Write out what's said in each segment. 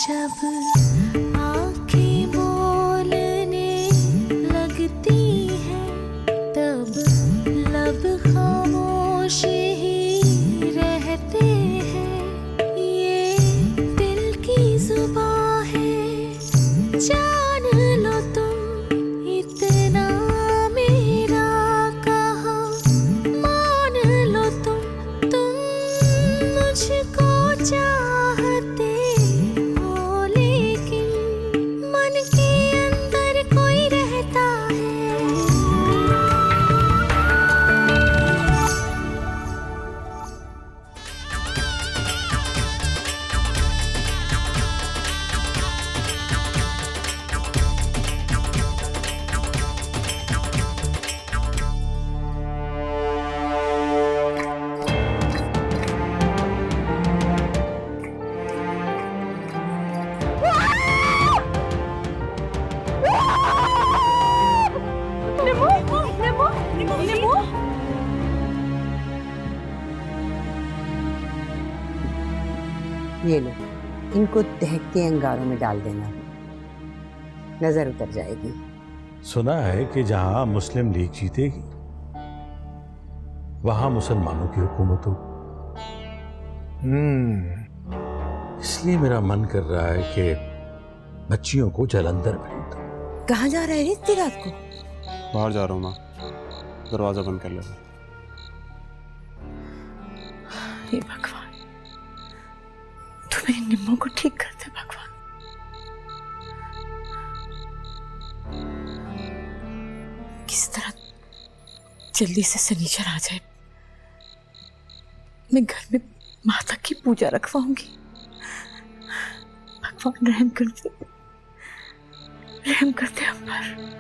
जब आँखें बोलने लगती हैं तब लब खामोश ही रहते हैं। ये दिल की जुबान है, जान लो तुम इतना मेरा कहा, मान लो तुम मुझको चाहते हो, लेकिन मन के अंदर कोई रहता है। ये लो, इनको दहकते अंगारों में डाल देना, नजर उतर जाएगी। सुना है कि जहां मुस्लिम लीग जीतेगी वहां मुसलमानों की हुकूमत हो। इसलिए मेरा मन कर रहा है कि बच्चियों को जालंधर भेज दो। कहाँ जा रहे हैं इतनी रात को? बाहर जा रहा हूँ माँ, दरवाजा बंद कर लेना। हे भगवान, तू मेरी निम्मों को ठीक कर दे भगवान। किस तरह जल्दी से शनिचर आ जाए, मैं घर में माता की पूजा रखवाऊंगी। भगवान रहम कर दे, रहम कर दे हम पर।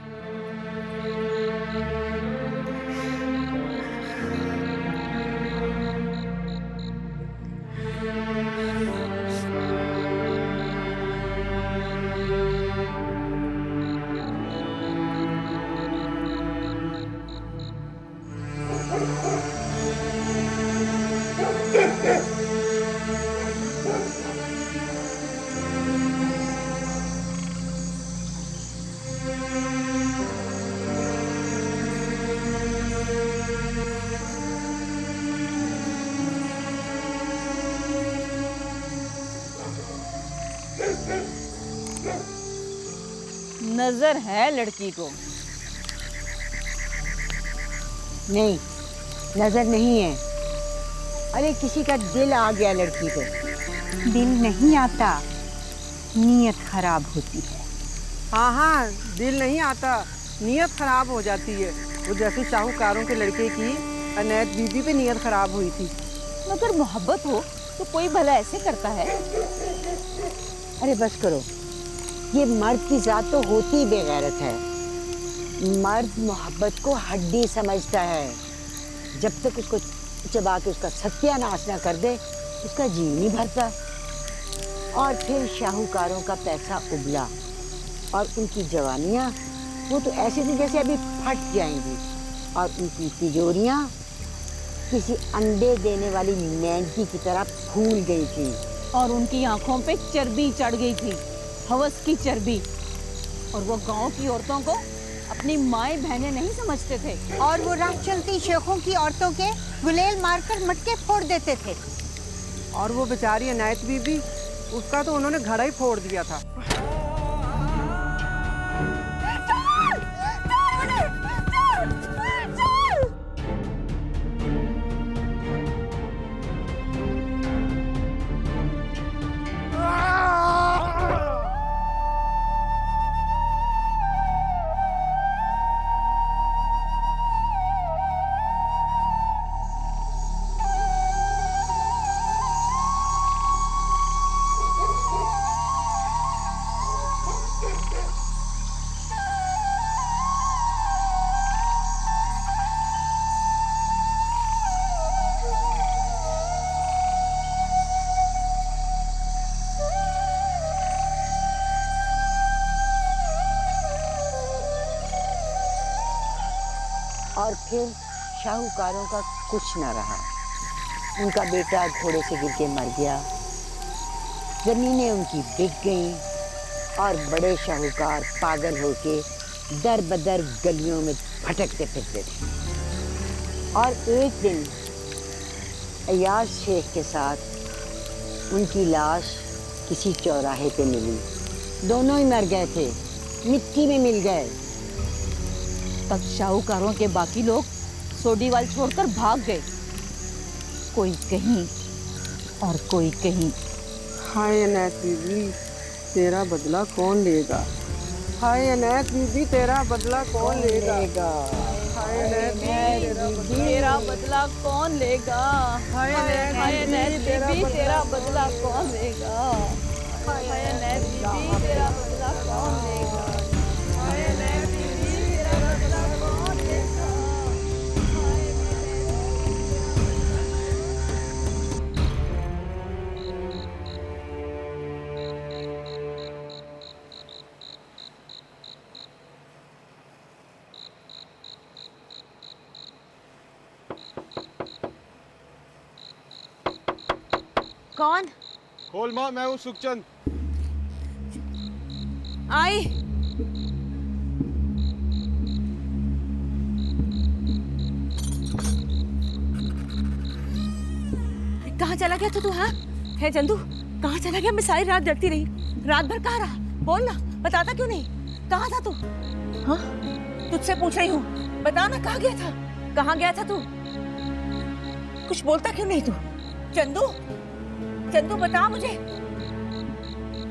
नजर है लड़की को? नहीं, नजर नहीं है। अरे किसी का दिल आ गया लड़की को। दिल नहीं आता, नीयत खराब होती है। हाँ हाँ, दिल नहीं आता, नीयत खराब हो जाती है। वो जैसे शाहूकारों के लड़के की अनैत बीबी पे नीयत खराब हुई थी। मगर मोहब्बत हो तो कोई भला ऐसे करता है? अरे बस करो, ये मर्द की जात तो होती ही बेगैरत है। मर्द मोहब्बत को हड्डी समझता है। जब तक उसको चबा के उसका सत्यानाश ना कर दे, उसका जी नहीं भरता। और फिर शाहूकारों का पैसा उबला और उनकी जवानियाँ, वो तो ऐसे थी जैसे अभी फट जाएंगी। और उनकी तिजोरियाँ किसी अंडे देने वाली मेंढकी की तरह फूल गई थी। और उनकी आंखों पे चर्बी चढ़ गई थी, हवस की चर्बी। और वो गांव की औरतों को अपनी माएँ बहनें नहीं समझते थे। और वो राह चलती शेखों की औरतों के गुलेल मारकर मटके फोड़ देते थे। और वो बेचारी अनायत बीबी, उसका तो उन्होंने घड़ा ही फोड़ दिया था। और फिर शाहूकारों का कुछ न रहा। उनका बेटा घोड़े से गिर के मर गया। जमीनें उनकी बिक गईं और बड़े शाहूकार पागल होके दर बदर गलियों में भटकते फिरते थे। और एक दिन अय्याज शेख के साथ उनकी लाश किसी चौराहे पे मिली। दोनों ही मर गए थे, मिट्टी में मिल गए। तब शाहूकारों के बाकी लोग सोडीवाल छोड़कर भाग गए, कोई कहीं और कोई कहीं। हाय अनैत बीबी, तेरा बदला कौन लेगा? हाय अनैत बीबी, तेरा बदला कौन लेगा? हाय अनैत बीबी, तेरा बदला कौन लेगा? हाय नैत बीबी, तेरा बदला कौन लेगा? हाय नैत बीबी, तेरा बदला कौन लेगा? हाय नैत बीबी, तेरा बदला कौन लेगा? कौन? खोल माँ, मैं हूँ सुखचंद। आई। कहाँ चला गया था तू? हाँ है चंदू, कहाँ चला गया? मैं सारी रात डरती रही। रात भर कहाँ रहा? बोल ना, बताता क्यों नहीं? कहाँ था तू? हाँ, तुझसे पूछ रही हूँ, बता ना, कहाँ गया था? कहाँ गया था तू? कुछ बोलता क्यों नहीं तू? चंदू, चंदू बता मुझे।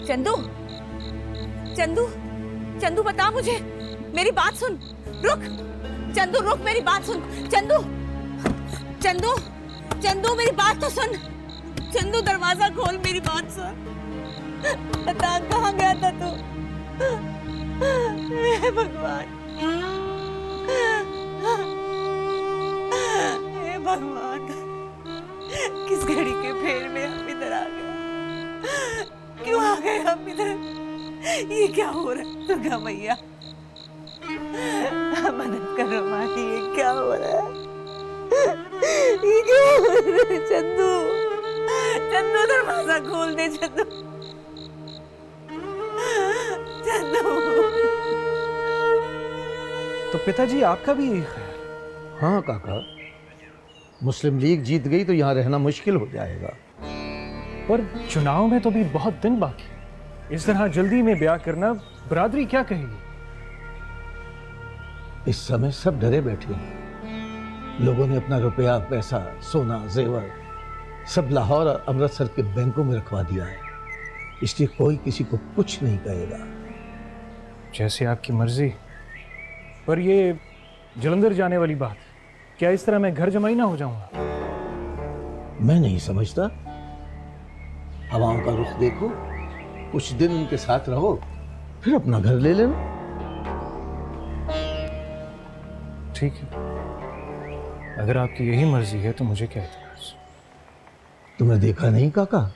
चंदू, चंदू, चंदू बता मुझे। मेरी बात सुन, रुक। चंदू रुक, मेरी बात सुन। चंदू, चंदू, चंदू मेरी बात तो सुन। चंदू दरवाजा खोल, मेरी बात सुन। बता कहाँ गया था तू? हे भगवान, हे भगवान, किस घड़ी के फेर में हम इधर आ गए? क्यों आ गए हम इधर? ये क्या हो रहा है? दुर्गा मैया मदद करो माँ, ये क्या हो रहा है? ये क्या हो रहा है? चंदू, चंदू दरवाजा खोल दे। चंदू, चंदू। तो पिताजी आपका भी यही ख्याल? हाँ काका, मुस्लिम लीग जीत गई तो यहाँ रहना मुश्किल हो जाएगा। पर चुनाव में तो भी बहुत दिन बाकी। इस तरह जल्दी में ब्याह करना बरादरी क्या कहेगी? इस समय सब डरे बैठे हैं। लोगों ने अपना रुपया, पैसा, सोना, जेवर सब लाहौर और अमृतसर के बैंकों में रखवा दिया है, इसलिए कोई किसी को कुछ नहीं कहेगा। जैसे आपकी मर्जी। पर ये जलंधर जाने वाली बात, क्या इस तरह मैं घर जमाई ना हो जाऊंगा? मैं नहीं समझता। हवाओं का रुख देखो, कुछ दिन उनके साथ रहो, फिर अपना घर ले लेना। ठीक है, अगर आपकी यही मर्जी है तो मुझे क्या इतराज। तुमने देखा नहीं काका,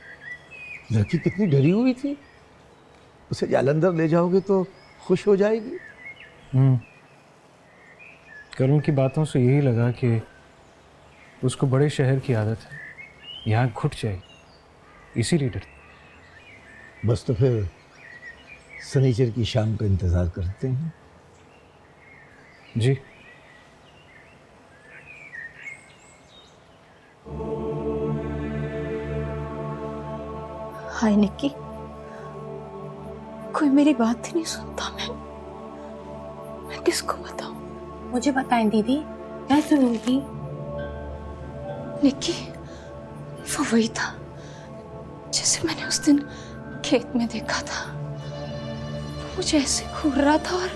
लड़की कितनी डरी हुई थी। उसे जालंधर ले जाओगे तो खुश हो जाएगी। कल उनकी बातों से यही लगा कि उसको बड़े शहर की आदत है, यहाँ घुट जाएगी, इसीलिए डरती। बस तो फिर शनिचर की शाम का इंतजार करते हैं। जी। हाय निक्की, कोई मेरी बात ही नहीं सुनता। मैं किसको बताऊं? मुझे बताएं दीदी, मैं सुनूंगी। निक्की, वो वही था जैसे मैंने उस दिन खेत में देखा था। वो मुझे ऐसे घूर रहा था और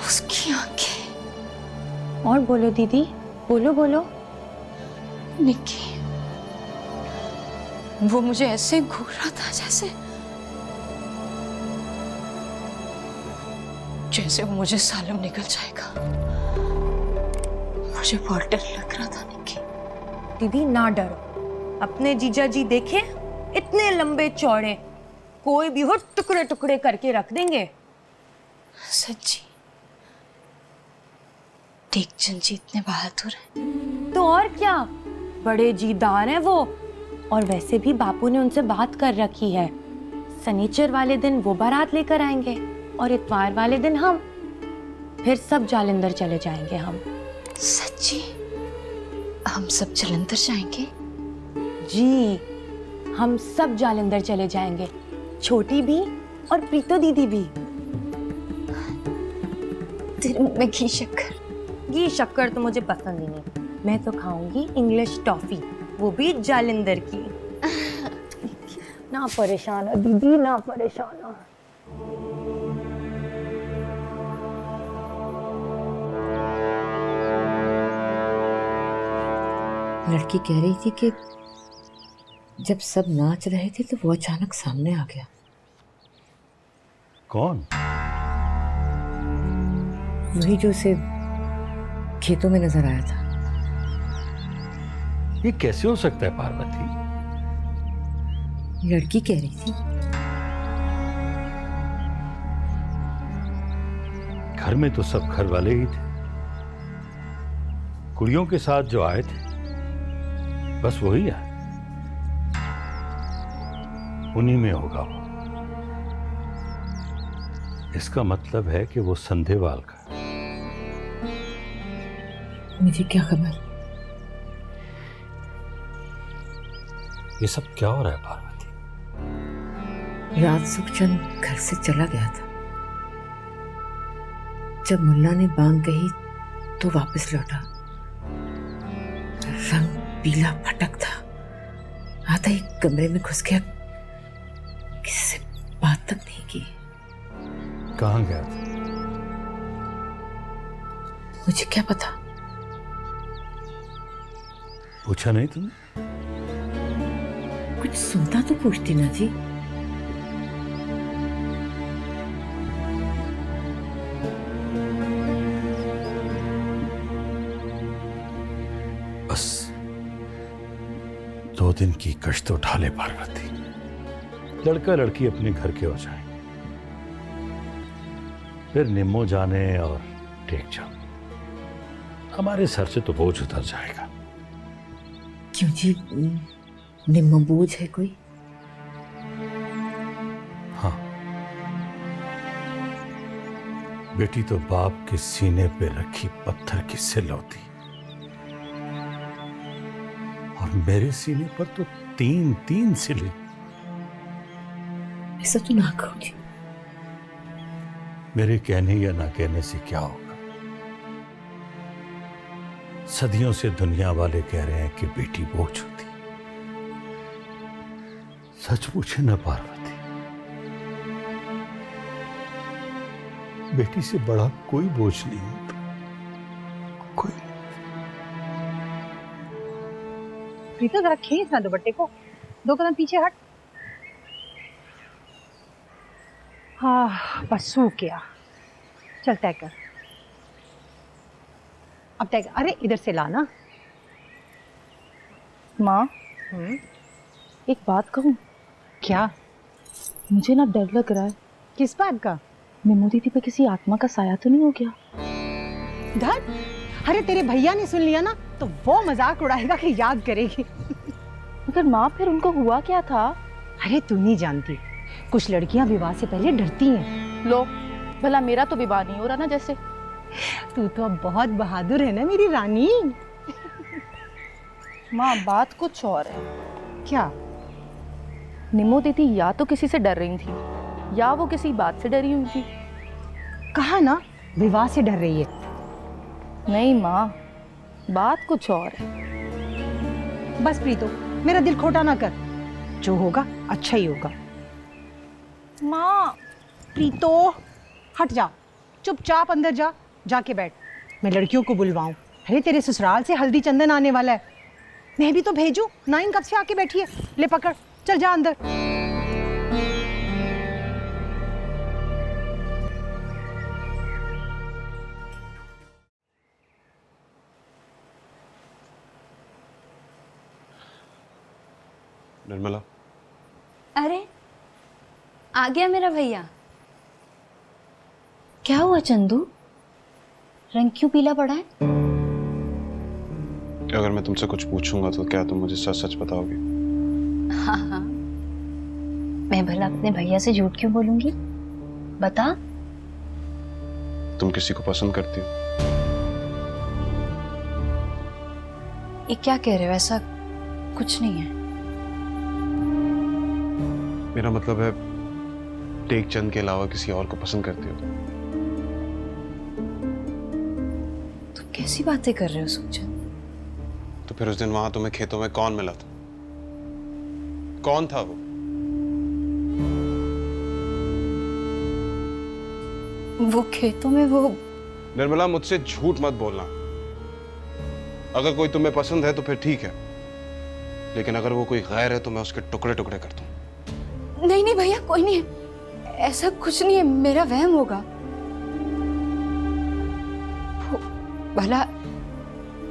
उसकी आंखें। और बोलो दीदी, बोलो बोलो। निक्की, वो मुझे ऐसे घूर रहा था जैसे वो मुझे सालम निकल जाएगा। मुझे बहुत डर लग रहा था निक्की। दीदी ना डरो, अपने जीजा जी देखे इतने लंबे चौड़े, कोई भी हो टुकड़े टुकड़े करके रख देंगे। सच्ची? टेकचंद जी इतने बहादुर हैं? तो और क्या, बड़े जीदार हैं वो। और वैसे भी बापू ने उनसे बात कर रखी है, शनिचर वाले दिन वो बारात लेकर आएंगे और इतवार वाले दिन हम, फिर सब जालंधर चले जाएंगे हम। सच्ची? हम सब जालंधर जाएंगे? जी, हम सब जालंधर चले जाएंगे, छोटी भी और प्रीतो दीदी भी। तेरे मुंह में घी शक्कर? घी शक्कर तो मुझे पसंद ही नहीं, मैं तो खाऊंगी इंग्लिश टॉफी, वो भी जालंधर की। ना परेशान हो दीदी, ना परेशान हो। लड़की कह रही थी कि जब सब नाच रहे थे तो वो अचानक सामने आ गया। कौन? वही जो उसे खेतों में नजर आया था। ये कैसे हो सकता है पार्वती? लड़की कह रही थी। घर में तो सब घर वाले ही थे, कुड़ियों के साथ जो आए थे बस वही आए, उन्हीं में होगा वो। इसका मतलब है कि वो संधेवाल का। मुझे क्या खबर? ये सब क्या हो रहा है पार्वती? रात सुखचंद घर से चला गया था। जब मुल्ला ने बांग कही तो वापस लौटा। रंग पीला फटक था। आता ही कमरे में घुस गया, किसी से बात तक नहीं की। कहाँ गया था? मुझे क्या पता? पूछा नहीं तुमने? कुछ सुनता तो पूछती ना जी। बस 2 दिन की कश्त उठा ले पार्वती, लड़का लड़की अपने घर के हो जाएंगे, फिर निम्मो जाने और टेक जाओ, हमारे सर से तो बोझ उतर जाएगा। क्यों जी, निम्मा बोझ है कोई? हाँ, बेटी तो बाप के सीने पे रखी पत्थर की सिल होती, और मेरे सीने पर तो 3 सिलें। ऐसा तो ना कहो जी। मेरे कहने या ना कहने से क्या होगा? सदियों से दुनिया वाले कह रहे हैं कि बेटी बोझ होती। सच पूछे ना पार्वती, बेटी से बड़ा कोई बोझ नहीं होता, कोई। प्रीतो जरा खींच ना दुपट्टे को, 2 कदम पीछे हट। हाँ बस सूख गया। चल तय कर, अब तय कर। अरे इधर से लाना। माँ, एक बात कहूँ? क्या? मुझे ना डर लग रहा है। किस बात का? निम्मो दीदी पे किसी आत्मा का साया तो नहीं हो गया? धर, अरे तेरे भैया ने सुन लिया ना तो वो मजाक उड़ाएगा कि याद करेगी। मगर माँ फिर उनको हुआ क्या था? अरे तू नहीं जानती, कुछ लड़कियां विवाह से पहले डरती हैं। लो, भला मेरा तो विवाह नहीं हो रहा ना जैसे। तू तो अब बहुत बहादुर है ना मेरी रानी। माँ बात कुछ और है। क्या? निम्मो दीदी या तो किसी से डर रही थी या वो किसी बात से डरी हुई थी। कहा ना विवाह से डर रही है। नहीं माँ, बात कुछ और है। बस प्रीतो, मेरा दिल खोटा ना कर, जो होगा अच्छा ही होगा। माँ। प्रीतो हट जा, चुपचाप अंदर जा, जाके बैठ, मैं लड़कियों को बुलवाऊं। अरे तेरे ससुराल से हल्दी चंदन आने वाला है, मैं भी तो भेजूं। नाइन कब से आके बैठी है, ले पकड़, चल जा अंदर। निर्मला, अरे आ गया मेरा भैया। क्या हुआ चंदू, रंग क्यों पीला पड़ा है? अगर मैं तुमसे कुछ पूछूंगा तो क्या तुम मुझे सच सच बताओगे? हाँ हाँ, मैं भला अपने भैया से झूठ क्यों बोलूंगी? बता। तुम किसी को पसंद करती हो? ये क्या कह रहे हो? ऐसा कुछ नहीं है। मेरा मतलब है टेक चंद के अलावा किसी और को पसंद करती हो? तुम कैसी बातें कर रहे हो सुखचंद? तो फिर उस दिन वहां तुम्हें खेतों में कौन मिला था? कौन था वो? वो खेतों में वो निर्मला, मुझसे झूठ मत बोलना। अगर कोई तुम्हें पसंद है तो फिर ठीक है, लेकिन अगर वो कोई गैर है तो मैं उसके टुकड़े टुकड़े कर दूं। नहीं नहीं भैया, कोई नहीं, ऐसा कुछ नहीं है, मेरा वहम होगा। भला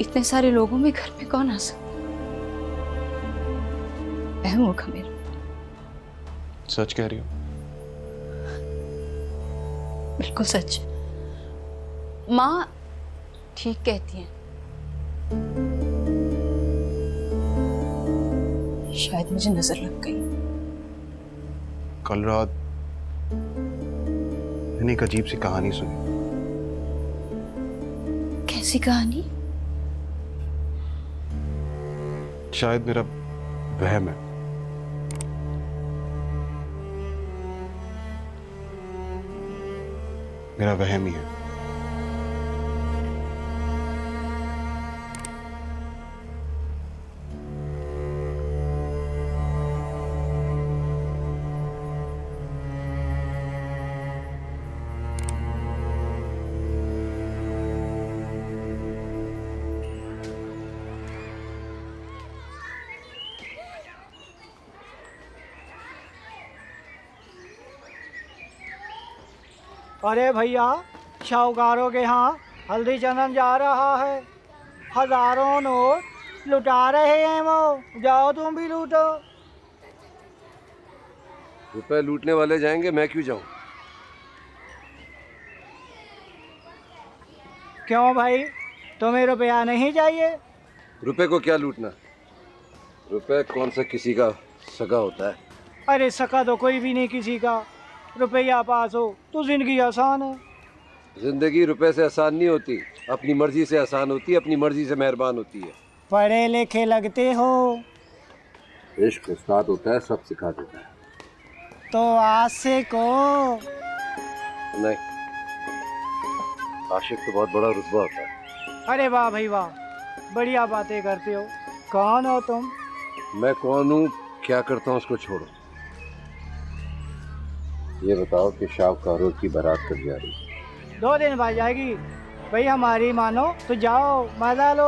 इतने सारे लोगों में घर में कौन आ सकता? वहम होगा मेरा। सच कह रही हो? बिल्कुल सच। माँ ठीक कहती हैं। शायद मुझे नजर लग गई। कल रात मैंने एक अजीब सी कहानी सुनी। कैसी कहानी? शायद मेरा वहम है। मेरा वहम ही है। अरे भैया, शाहूकारों के यहाँ हल्दी चंदन जा रहा है। हजारों नोट लुटा रहे हैं वो। जाओ तुम भी लूटो। रुपए लूटने वाले जाएंगे, मैं क्यों जाऊं? क्यों भाई, तुम्हें रुपया नहीं चाहिए? रुपए को क्या लूटना? रुपए कौन सा किसी का सगा होता है? अरे सका तो कोई भी नहीं किसी का। रुपया पास हो तो जिंदगी आसान है। जिंदगी रुपए से आसान नहीं होती, अपनी मर्जी से आसान होती है, अपनी मर्जी से मेहरबान होती है। पढ़े लिखे लगते हो। इश्क उस्ताद होता है, सब सिखा देता है। तो आशिक को नहीं, आशिक तो बहुत बड़ा रुतबा होता है। अरे वाह भाई वाह, बढ़िया बातें करते हो। कौन हो तुम? मैं कौन हूँ, क्या करता हूँ, उसको छोड़ो। ये बताओ कि शाहूकारों की बारात कब जा रही है? 2 दिन बाद जाएगी। भाई हमारी मानो तो जाओ, मजा लो।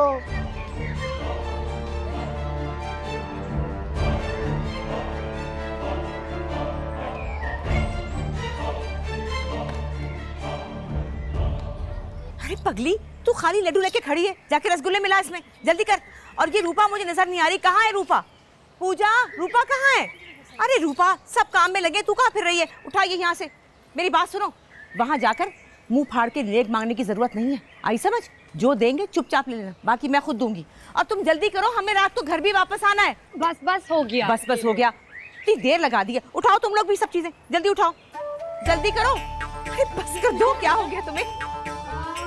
अरे पगली, तू खाली लड्डू लेके खड़ी है, जाके रसगुल्ले मिला इसमें, जल्दी कर। और ये रूपा मुझे नजर नहीं आ रही, कहाँ है रूपा? पूजा, रूपा कहाँ है? अरे रूपा, सब काम में लगे, तू कहाँ फिर रही है? उठाइए यहाँ से। मेरी बात सुनो, वहां जाकर मुंह फाड़ के लेट मांगने की जरूरत नहीं है, आई समझ? जो देंगे चुपचाप ले लेना, बाकी मैं खुद दूंगी। और तुम जल्दी करो, हमें रात को घर भी वापस आना है। बस बस हो गया। बस बस हो गया, इतनी देर लगा दी है। उठाओ तुम लोग भी सब चीजें, जल्दी उठाओ, जल्दी करो। अरे बस कर दो, क्या हो गया तुम्हें?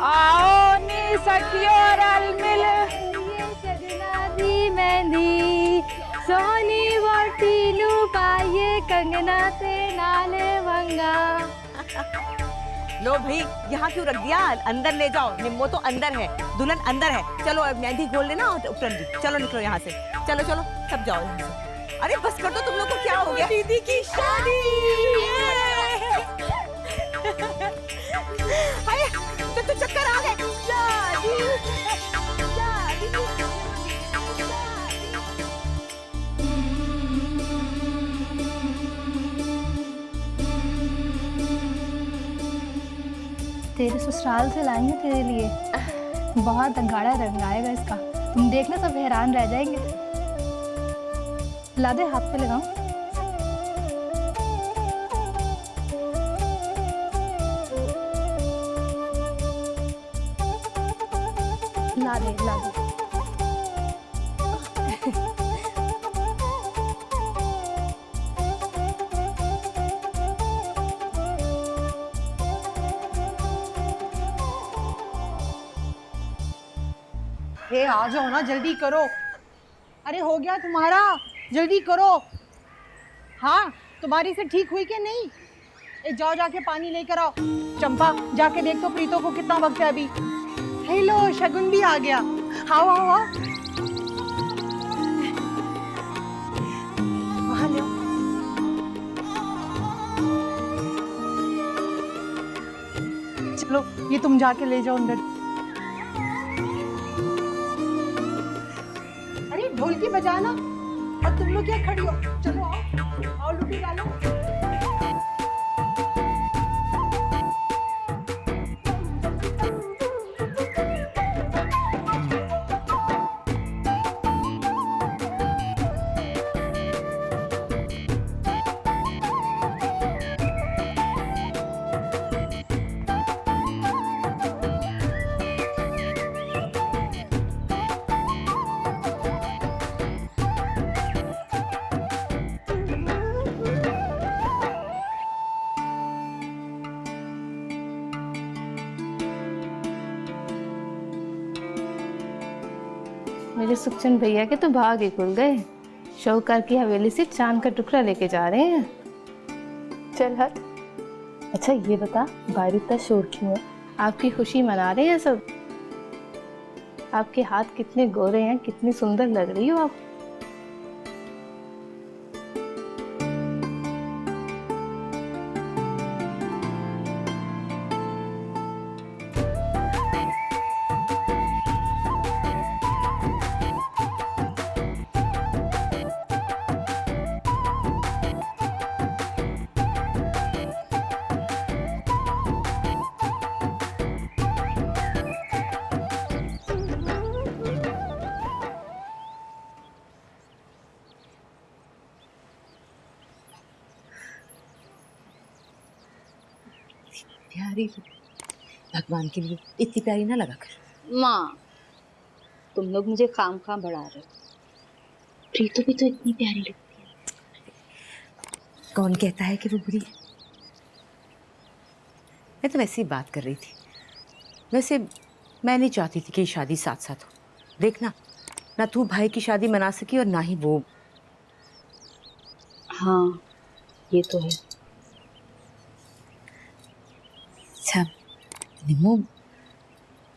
आओ नी सखियो रल मिल, ये सजना दी मेहंदी, सोनी वोटी लू पाए कंगना ते नाले वंगा। लो भाई, यहाँ क्यों रख दिया? अंदर ले जाओ, निम्मो तो अंदर है, दुल्हन अंदर है। चलो मेहंदी घोल लेना और उपटन दी। चलो निकलो यहाँ से, चलो चलो सब जाओ यहाँ से। अरे बस कर दो, तुम लोग को क्या हो गया? दीदी की शादी। अरे तो चक्कर आ गए। शादी, शादी। तेरे ससुराल से लाएंगे तेरे लिए, बहुत गाढ़ा रंग आएगा इसका। तुम देखना, सब हैरान रह जाएंगे। ला दे, हाथ पे लगाऊं? ला दे, ला दे। हे आ जाओ ना, जल्दी करो। अरे हो गया तुम्हारा, जल्दी करो। हाँ, तुम्हारी से ठीक हुई कि नहीं? जाओ जाके पानी लेकर आओ। चंपा, जाके देख तो प्रीतो को कितना वक्त है अभी। हेलो, शगुन भी आ गया। आओ आओ आओ, वहां ले आओ। चलो, ये तुम जाके ले जाओ अंदर। अरे ढोलकी बजाना, और तुम लोग क्या खड़ी हो? चलो आओ, आओ लुटी डालो। मेरे सुखचंद भैया के तो भाग ही खुल गए। शौकार की हवेली से चांद का टुकड़ा लेके जा रहे हैं। चल हट। अच्छा ये बता, बाहर इतना शोर क्यों है? आपकी खुशी मना रहे हैं सब। आपके हाथ कितने गोरे हैं, कितनी सुंदर लग रही हो आप। प्यारी, भगवान के लिए इतनी प्यारी ना लगा कर। माँ, तुम लोग मुझे काम बढ़ा रहे हो। प्रीतो भी तो इतनी प्यारी लगती है। कौन कहता है कि वो बुरी है? मैं तो वैसे ही बात कर रही थी। वैसे मैं नहीं चाहती थी कि ये शादी साथ साथ हो। देखना, ना तू भाई की शादी मना सकी और ना ही वो। हाँ, ये तो है। अच्छा निमो,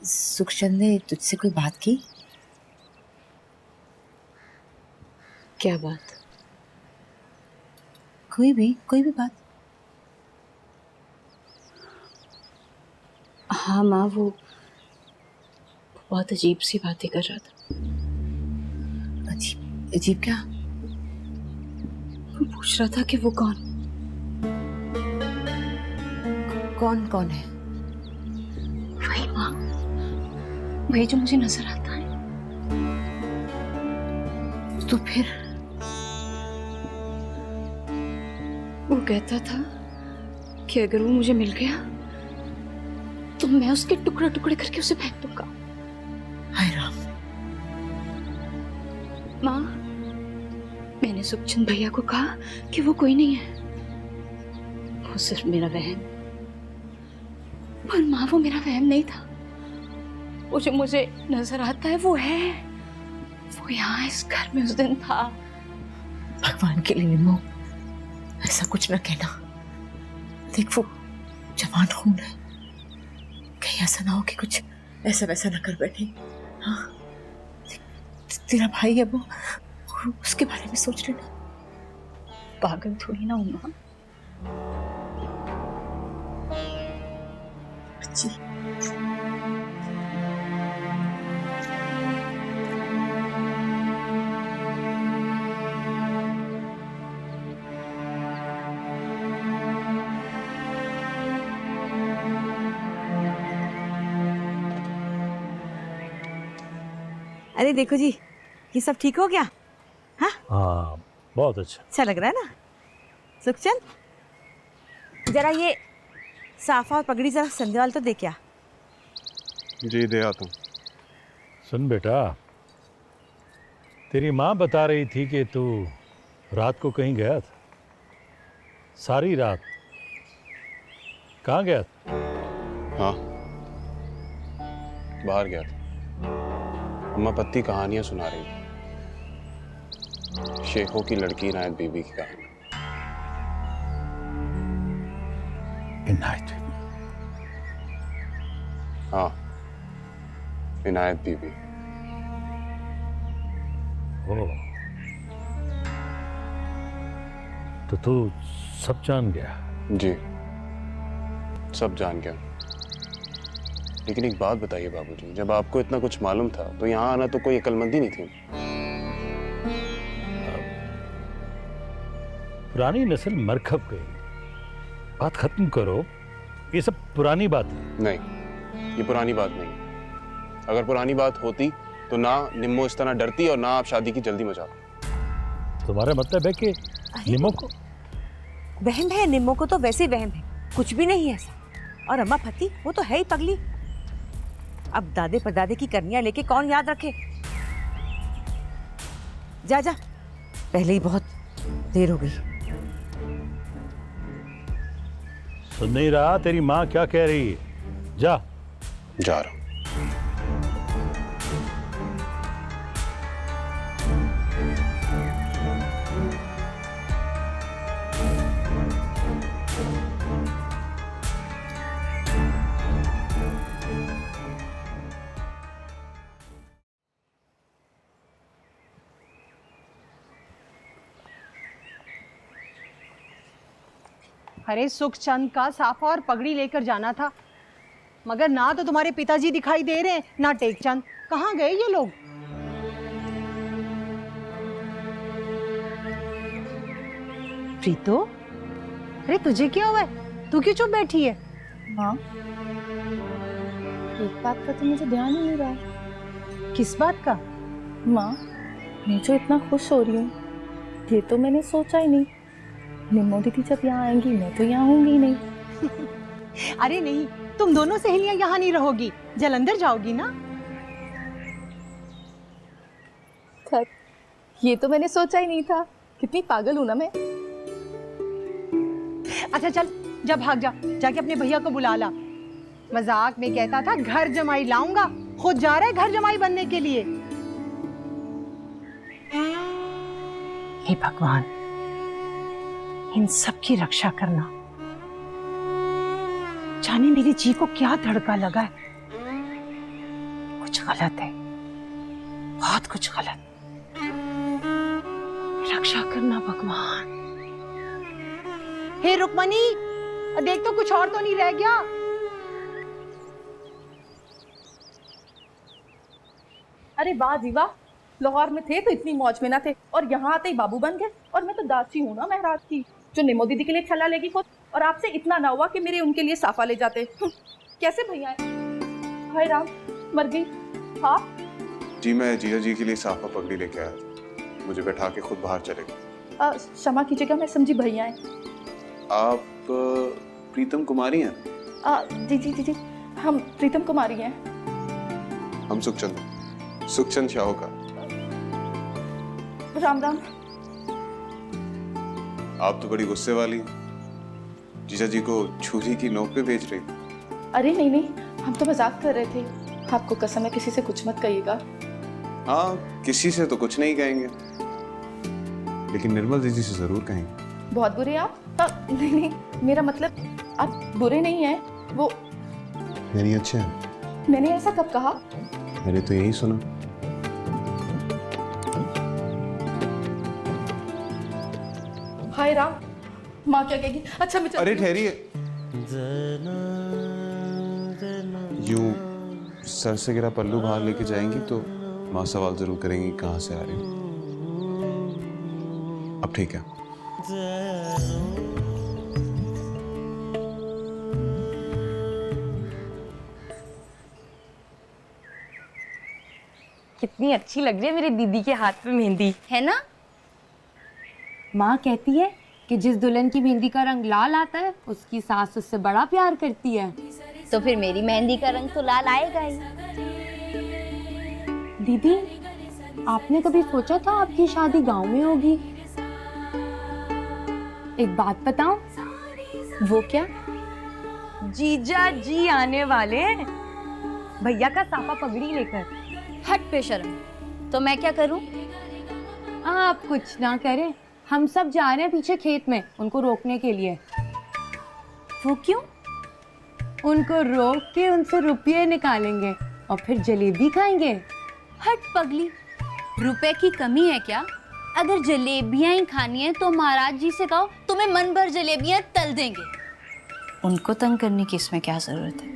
सुखचंद ने तुझसे कोई बात की? क्या बात? कोई भी बात? हाँ माँ, वो बहुत अजीब सी बातें कर रहा था। अजीब क्या? वो पूछ रहा था कि वो कौन है? वही माँ, वही जो मुझे नजर आता है। तो फिर? वो कहता था कि अगर वो मुझे मिल गया तो मैं उसके टुकड़े टुकड़े करके उसे फेंक दूंगा। हाय राम। माँ, मैंने सुखचंद भैया को कहा कि वो कोई नहीं है, वो सिर्फ मेरा वहम। पर माँ, वो मेरा वहम नहीं था। वो जो मुझे नजर आता है वो है। वो यहाँ इस घर में उस दिन था। भगवान के लिए निमो, ऐसा कुछ ना कहना। देख, वो जवान खून है, कहीं ऐसा ना हो कि कुछ ऐसा वैसा ना कर बैठे। हाँ, तेरा भाई है वो, उसके बारे में सोच लेना। पागल थोड़ी ना हूँ माँ। अच्छी। अरे देखो जी, ये सब ठीक हो गया? हाँ बहुत अच्छा लग रहा है ना? सुखचंद, जरा ये साफा और पगड़ी जरा संध्यावाल तो दे क्या। जी दे आता हूँ। सुन बेटा, तेरी माँ बता रही थी कि तू रात को कहीं गया था। सारी रात कहाँ गया था? हाँ, बाहर गया था। अम्मा पत्ती कहानियां सुना रही थी, शेखों की लड़की इनायत बीबी की कहानी। इनायत बीबी? हाँ, इनायत बीबी। ओह, तो तू सब जान गया? जी, सब जान गया। लेकिन एक बात बताइए बाबूजी, जब आपको इतना कुछ मालूम था तो यहाँ आना तो कोई अक्लमंदी नहीं थी। पुरानी नस्ल मरखब गई, बात खत्म करो। ये सब पुरानी बात है। नहीं, ये पुरानी बात नहीं। अगर पुरानी बात होती तो ना निम्मो इस तरह डरती और ना आप शादी की जल्दी मचाते। तुम्हारा मतलब है कि निम्मो को वहम है, निम्मो को तो वैसे वहम है, कुछ भी नहीं है ऐसा। और अम्मा पति वो तो है ही पगली। अब दादे परदादे की करनियां लेके कौन याद रखे। जा जा, पहले ही बहुत देर हो गई। सुन नहीं रहा तेरी माँ क्या कह रही है? जा जा रहा हूं। अरे सुखचंद का साफा और पगड़ी लेकर जाना था, मगर ना तो तुम्हारे पिताजी दिखाई दे रहे हैं ना टेकचंद। कहाँ गए ये लोग? प्रीतो, अरे तुझे क्या हुआ है? तू क्यों चुप बैठी है? माँ, एक बात का तो मुझे ध्यान ही नहीं रहा। किस बात का? माँ, मैं जो इतना खुश हो रही हूँ ये तो मैंने सोचा ही नहीं। निम्मो दीदी जब यहाँ आएंगी मैं तो यहाँ होंगी ही नहीं। अरे नहीं, तुम दोनों सहेलियां यहाँ नहीं रहोगी, जलंधर जाओगी ना। खैर, ये तो मैंने सोचा ही नहीं था। कितनी पागल हूँ ना मैं। अच्छा चल, जा भाग जा, जाके अपने भैया को बुला ला। मजाक में कहता था घर जमाई लाऊंगा, खुद जा रहा है घर जमाई बनने के लिए। हे भगवान, इन सब की रक्षा करना। जाने मेरी जी को क्या धड़का लगा है। कुछ गलत है, बहुत कुछ गलत। रक्षा करना भगवान। हे रुक्मणी, देख तो कुछ और तो नहीं रह गया। अरे वाह जी वाह, लाहौर में थे तो इतनी मौज में ना थे और यहाँ आते ही बाबू बन गए। और मैं तो दासी हूँ ना महराज की, जो निम्मो दीदी के लिए छल्ला लेगी खुद, और आपसे इतना ना हुआ कि मेरे उनके लिए साफा ले जाते। कैसे भैया? हाय राम, मर गई। हाँ जी, मैं जीजा जी के लिए साफा पगड़ी लेके आया था। मुझे बैठा के खुद बाहर चले गए। क्षमा कीजिएगा, मैं समझी भैया हैं। आप प्रीतम कुमारी हैं? जी जी जी जी, हम प्रीतम कुमारी हैं। हम सुखचंद शाहूकार। राम राम। आप तो बड़ी गुस्से वाली, जीजा जी को छुरी की नोक पे भेज रही। अरे नहीं नहीं, हम तो मजाक कर रहे थे। आपको कसम है किसी से कुछ मत कहिएगा। हाँ, किसी से तो कुछ नहीं कहेंगे, लेकिन निर्मल दीदी से जरूर कहेंगे। बहुत बुरे आप? नहीं नहीं, मेरा मतलब आप बुरे नहीं हैं, वो यानी अच्छे हैं। मैंने ऐसा कब कहा? मैंने तो यही सुना। हाय राम, माँ क्या कहेगी? अच्छा मैं अरे ठहरिए, यूं सर से गिरा पल्लू बाहर लेके जाएंगी तो माँ सवाल जरूर करेंगी कहाँ से आ रही हो। अब ठीक है। कितनी अच्छी लग रही है मेरी दीदी के हाथ पे मेहंदी, है ना? माँ कहती है कि जिस दुल्हन की मेहंदी का रंग लाल आता है उसकी सास उससे बड़ा प्यार करती है। तो फिर मेरी मेहंदी का रंग तो लाल आएगा ही। दीदी, आपने कभी सोचा था आपकी शादी गांव में होगी? एक बात बताऊं? वो क्या? जीजा जी आने वाले हैं, भैया का साफा पगड़ी लेकर। हट बेशर्म। तो मैं क्या करूं? आप कुछ ना करें, हम सब जा रहे हैं पीछे खेत में उनको रोकने के लिए। वो क्यों? उनको रोक के उनसे रुपये निकालेंगे और फिर जलेबी खाएंगे। हट पगली, रुपए की कमी है क्या? अगर जलेबियां ही खानी है तो महाराज जी से कहो तुम्हें मन भर जलेबियां तल देंगे। उनको तंग करने की इसमें क्या जरूरत है?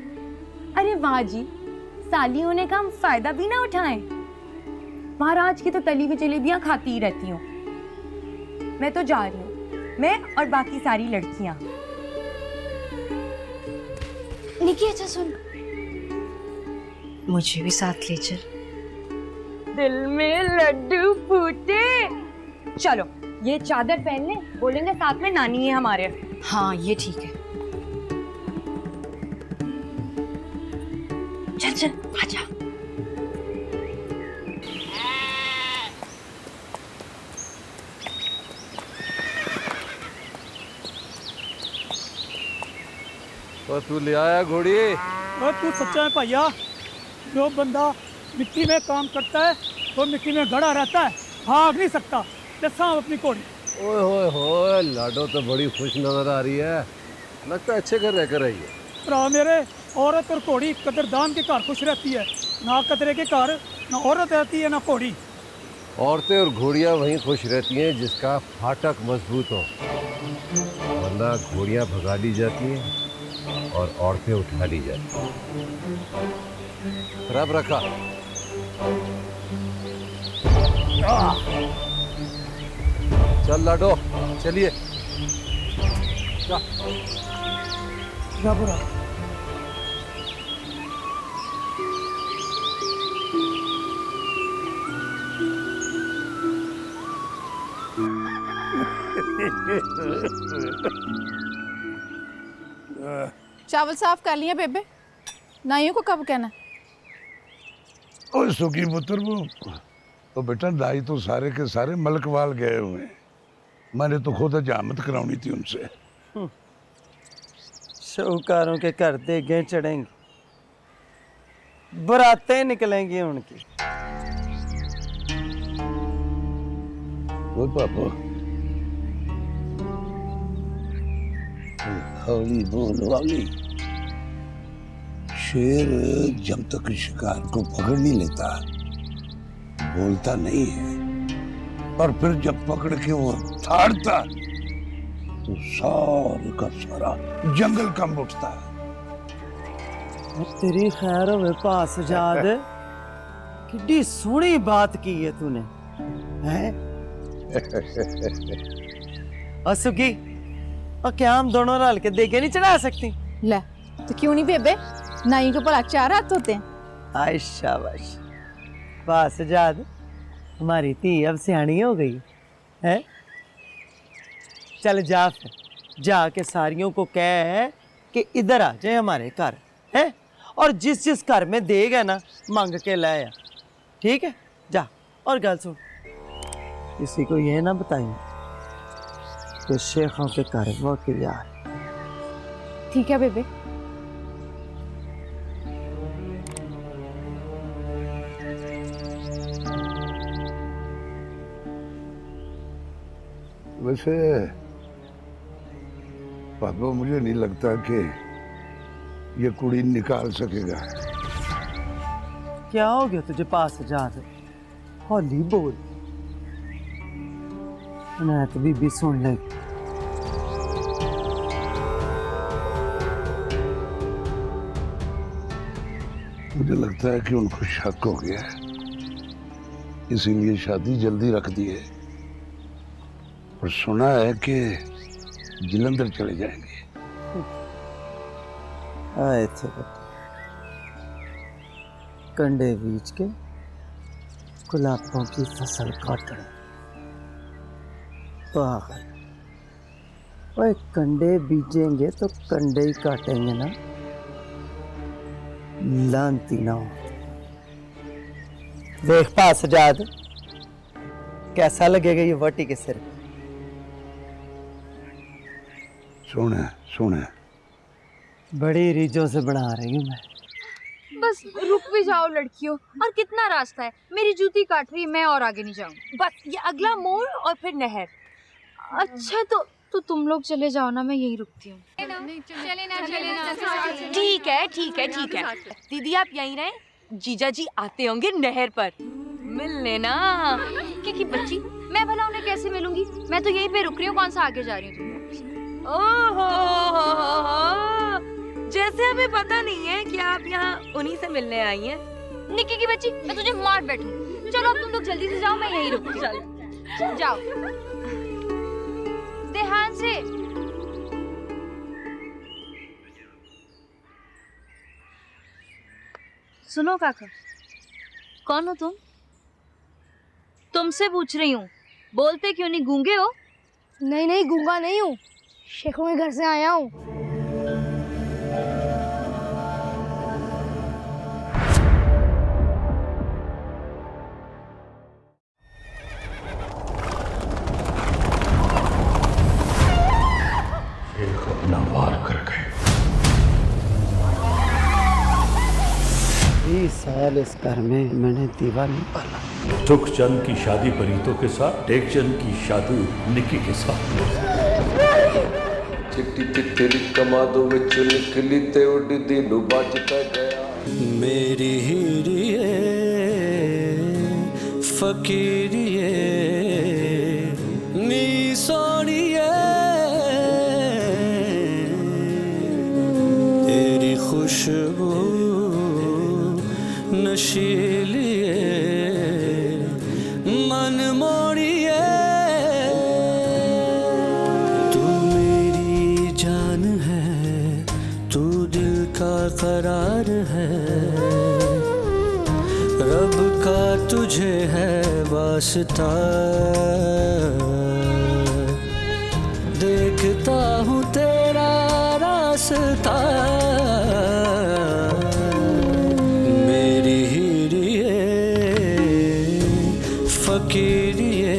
अरे वाह जी, साली होने का हम फायदा भी ना उठाएं। महाराज की तो तली हुई जलेबियां खाती ही रहती हूँ। मैं तो जा रही हूँ, मैं और बाकी सारी लड़कियां। निकी अच्छा सुन, मुझे भी साथ ले चल। दिल में लड्डू फूटे। चलो ये चादर पहन ले, बोलेंगे साथ में नानी है हमारे। हाँ ये ठीक है। चल चल आजा। तो तू ले आया घोड़ी? और तू सच्चा है भैया, जो बंदा मिट्टी में काम करता है वो मिट्टी में गड़ा रहता है, भाग नहीं सकता। जैसा अपनी घोड़ी। ओए होए होए, लाडो तो बड़ी खुश नजर आ रही है, लगता है अच्छे घर रहकर रही है। भरा मेरे, औरत और घोड़ी कदरदान के घर खुश रहती है, ना कतरे के घर ना औरत रहती है ना घोड़ी। औरतें और घोड़ियां वहीं खुश रहती हैं जिसका फाटक मजबूत हो, वरना घोड़ियां भगा ली जाती हैं और औरतें उठा ली जाती हैं। रब रखा। चल लाडो, चलिए। चावल साफ कर लिए बेबे, नाइयों को कब कहना? ओए सुखी पुत्र, वो तो बेटा दाई तो सारे के सारे मलकवाल गए हुए हैं। मैंने तो खुद हजामत करानी थी उनसे। शाहूकारों के घर देगे चढ़ेंगे, बरातें निकलेंगी उनकी। वो पापा हौली बोल वाली। शेर जब तक शिकार को पकड़ नहीं लेता बोलता नहीं है, और फिर जब पकड़ के वो थाड़ता तो सारे का सारा जंगल कंब उठता है। तेरी खैर होवे पास जाद, किड्डी सोहनी बात की है तूने, हैं? असुकी, और क्या हम दोनों रल के देगे नहीं चढ़ा सकती? ले तो क्यों नहीं बेबे, नाई के भला 4 हाथ होते हैं। आय शाबाश, पास जाद हमारी धी अब सियाणी हो गई है। चल जा फिर, जाके सारियों को कह कि इधर आ जाए हमारे घर, है? और जिस जिस घर में देगा ना मांग के लाया, ठीक है? जा। और गल सुन, किसी को यह ना बताइए कि शेखों के घर वो किया। ठीक है बेबे। वैसे पापा मुझे नहीं लगता कि ये कुड़ी निकाल सकेगा। क्या हो गया तुझे पास जाद? हौली बोल, तो बीबी सुन ले। मुझे लगता है कि उनको शक हो गया है, इसीलिए शादी जल्दी रख दी है। और सुना है कि जलंधर चले जाएंगे। आए थे कंडे बीच के गुलाबों की फसल काटने। पागल, ओए कंडे बीजेंगे तो कंडे ही काटेंगे ना, लानती ना हो। देख पास जाद, कैसा लगेगा ये वटी के सिर पे? सुने सुने, बड़ी रीझों से बना रही हूँ मैं। बस रुक भी जाओ लड़कियों, और कितना रास्ता है, मेरी जूती काट रही है, मैं और आगे नहीं जाऊँ। बस ये अगला मोड़ और फिर नहर। अच्छा तो तुम लोग चले जाओ ना, मैं यहीं रुकती हूँ। ठीक है ठीक है ठीक है, दीदी आप यहीं रहे, जीजा जी आते होंगे नहर पर मिल लेना। क्योंकि बच्ची मैं भला उन्हें कैसे मिलूंगी, मैं तो यहीं पे रुक रही हूँ, कौन सा आगे जा रही हूँ। ओहो, जैसे हमें पता नहीं है कि आप यहाँ उन्हीं से मिलने आई हैं। निक्की की बच्ची, मैं तुझे मार बैठूं। चलो अब तुम लोग जल्दी से जाओ, मैं यहीं रुकती हूँ। जाओ ध्यान से। सुनो काका, कौन हो तुम? तुमसे पूछ रही हूँ, बोलते क्यों नहीं, गूंगे हो? नहीं नहीं, गूंगा नहीं हूँ, शेखों के घर से आया हूँ। शेख अपना वार कर गए। 20 साल इस घर में मैंने दीवा नहीं पाला। सुखचंद की शादी परीतों के साथ, टेकचंद की शादी निक्की के साथ। चिट्टी चिट्टी कमादों विच निकली ते उड़दी नु बजता गया। मेरी हीरिए फकीरिए नी सोनिए, तेरी खुशबू नशीलिए मन मोड़िए। तू मेरी जान है, तू दिल का करार है, रब का तुझे है वास्ता। देखता हूँ तेरा रास्ता, मेरी हीरिए फकीरिए